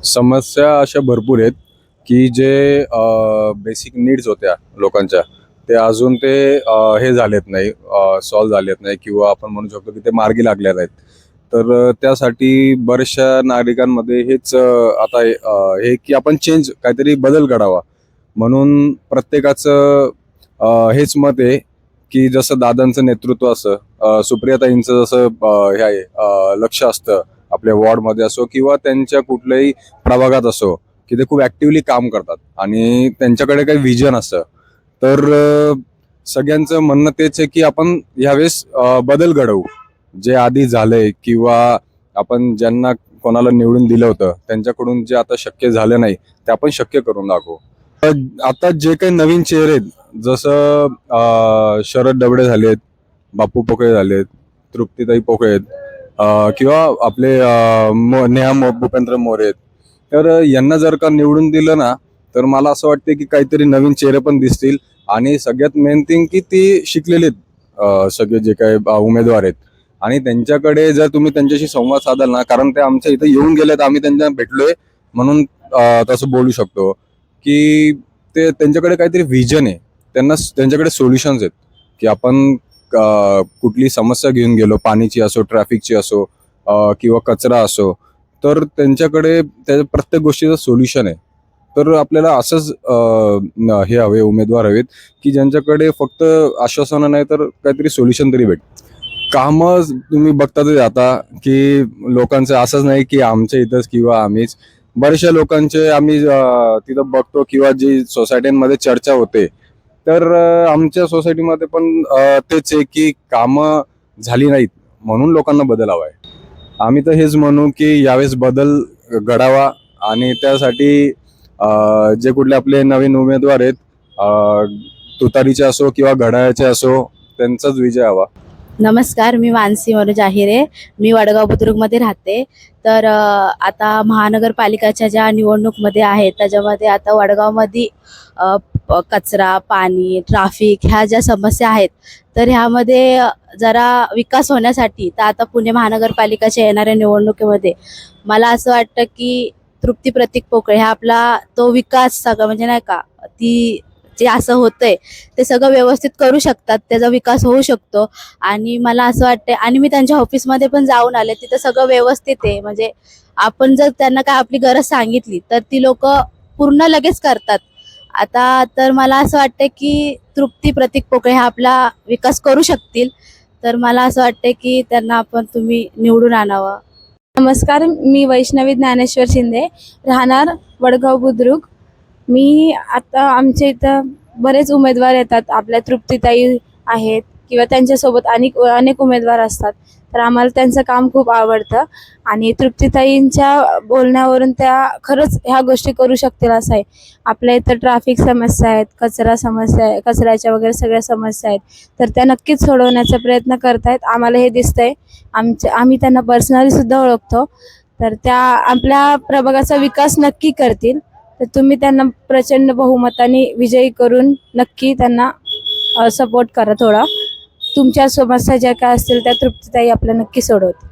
समस्या अशा भरपूर आहेत की जे बेसिक नीड्स होत्या लोकांच्या ते अजून ते हे झालेत नाही, सॉल्व्ह झालेत नाही किंवा आपण म्हणू शकतो की ते मार्गी लागले नाहीत. तर त्यासाठी बऱ्याचशा नागरिकांमध्ये हेच हे की आपण काहीतरी बदल घडावा म्हणून प्रत्येकाचं हेच मत आहे की जसं दादांचं नेतृत्व असं, सुप्रियाताईंचं जसं हे आहे, लक्ष असतं आपल्या वॉर्डमध्ये असो किंवा त्यांच्या कुठल्याही प्रभागात असो, की ते खूप ऍक्टिव्हली काम करतात आणि त्यांच्याकडे काही व्हिजन असतं. तर सगळ्यांचं म्हणणं तेच आहे की आपण यावेळेस बदल घडवू. जे आधी झालंय किंवा आपण ज्यांना कोणाला निवडून दिलं होतं त्यांच्याकडून जे आता शक्य झालं नाही ते आपण शक्य करून दाखवू. आता जे काही नवीन चेहरे आहेत, जसं शरद डबडे झालेत, बापू पोकळे झालेत, तृप्तीताई पोकळे आहेत, किंवा आपले भूपेंद्र मोरे आहेत. तर यांना जर का निवडून दिलं ना, तर मला असं वाटतं की काहीतरी नवीन चेहरे पण दिसतील आणि सगळ्यात मेन थिंग की ती शिकलेले आहेत, सगळे जे काही उमेदवार आहेत आणि त्यांच्याकडे जर तुम्ही त्यांच्याशी संवाद साधाल ना, कारण ते आमच्या इथे येऊन गेलेत, आम्ही त्यांना भेटलोय म्हणून तसं बोलू शकतो की ते त्यांच्याकडे काहीतरी व्हिजन आहे, त्यांच्याकडे सोल्युशन्स आहेत की आपण कुठली समस्या घेऊन गेलो, पाणीची असो, ट्रॅफिकची असो, किंवा कचरा असो, तर त्यांच्याकडे त्या प्रत्येक गोष्टीचं सोल्युशन आहे. तर आपल्याला असंच हे हवे, उमेदवार हवेत की ज्यांच्याकडे फक्त आश्वासनं नाही तर काहीतरी सोल्युशन तरी कामं तुम्ही बघतातच आता की लोकांचं असंच नाही की आमच्या इथंच किंवा आम्हीच, बऱ्याचशा लोकांचे आम्ही तिथं बघतो किंवा जी सोसायट्यांमध्ये चर्चा होते, तर आमच्या सोसायटीमध्ये पण तेच आहे की कामं झाली नाहीत म्हणून लोकांना बदल हवा आहे. आम्ही तर हेच म्हणू की यावेळेस बदल घडावा आणि त्यासाठी जे कुठले आपले नवीन उमेदवार आहेत, तुतारीचे असो किंवा घड्याळाचे असो, त्यांचाच विजय हवा. नमस्कार, मी मानसी मनोज आहिरे. मी वडगाव बुद्रुकमध्ये राहते. तर आता महानगरपालिकाच्या ज्या निवडणूकमध्ये आहेत त्याच्यामध्ये आता वडगावमध्ये कचरा, पाणी, ट्रॅफिक ह्या ज्या समस्या आहेत, तर ह्यामध्ये जरा विकास होण्यासाठी तर आता पुणे महानगरपालिकाच्या येणाऱ्या निवडणुकीमध्ये मला असं वाटतं की तृप्ती प्रतीक पोकळे हा आपला तो विकास सगळं म्हणजे नाही का, ती जे असं होतंय ते सगळं व्यवस्थित करू शकतात, त्याचा विकास होऊ शकतो. आणि मला असं वाटतंय, आणि मी त्यांच्या ऑफिसमध्ये पण जाऊन आले, तिथं सगळं व्यवस्थित आहे. म्हणजे आपण जर त्यांना काय आपली गरज सांगितली तर ती लोक पूर्ण लगेच करतात. आता तर मला असं वाटतंय की तृप्ती प्रतीक पोकळे हा आपला विकास करू शकतील. तर मला असं वाटतंय की त्यांना तुम्ही निवडून आणावं. नमस्कार, मी वैष्णवी ज्ञानेश्वर शिंदे, राहणार वडगाव बुद्रुक. मी आता आमच्या इथं बरेच उमेदवार येतात. आपल्या तृप्तीताई आहेत किंवा त्यांच्यासोबत अनेक उमेदवार असतात. तर आम्हाला त्यांचं काम खूप आवडतं आणि तृप्तीताईंच्या बोलण्यावरून त्या खरंच ह्या गोष्टी करू शकतील असं आहे. आपल्या इथं ट्रॅफिक समस्या आहेत, समस्या आहे, कचऱ्याच्या वगैरे सगळ्या समस्या आहेत, तर त्या नक्कीच सोडवण्याचा प्रयत्न करतायत. आम्हाला हे दिसतंय. आम्ही त्यांना पर्सनली सुद्धा ओळखतो. तर त्या आपल्या प्रभागाचा विकास नक्की करतील. तर तुम्ही त्यांना प्रचंड बहुमताने विजयी करून नक्की त्यांना सपोर्ट करा. थोडा तुमच्या समस्या ज्या काय असतील त्या तृप्तीताई आपल्या नक्की सोडवतील.